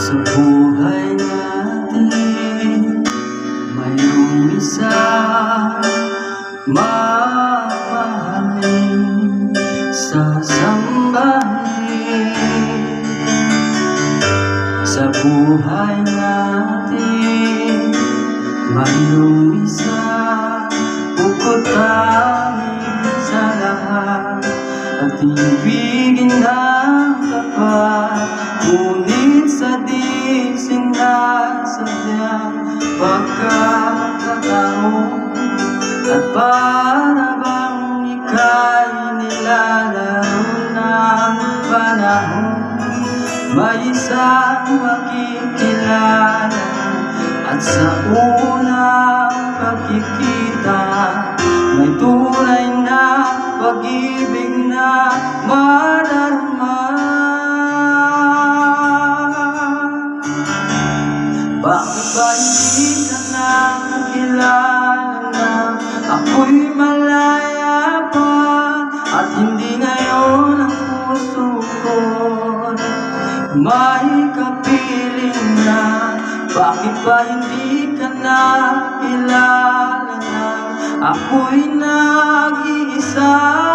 Sa buhay natin mayroong isa mamahalin, sasambahin. Sa buhay natin mayroong isa puputahin sa lahat at ibigin ng tapat, ngunit sa di sinasadyang pagkakataon at para bang ika'y nilalaro ng panahon, may isang makikilala at sa unang pagkikita may tunay na pag-ibig na madarama. Bakit ba hindi ka nakakilala na ako'y malaya pa at hindi ngayon ang puso ko may kapiling na? Bakit ba hindi ka nakilala na ako'y nag-iisa?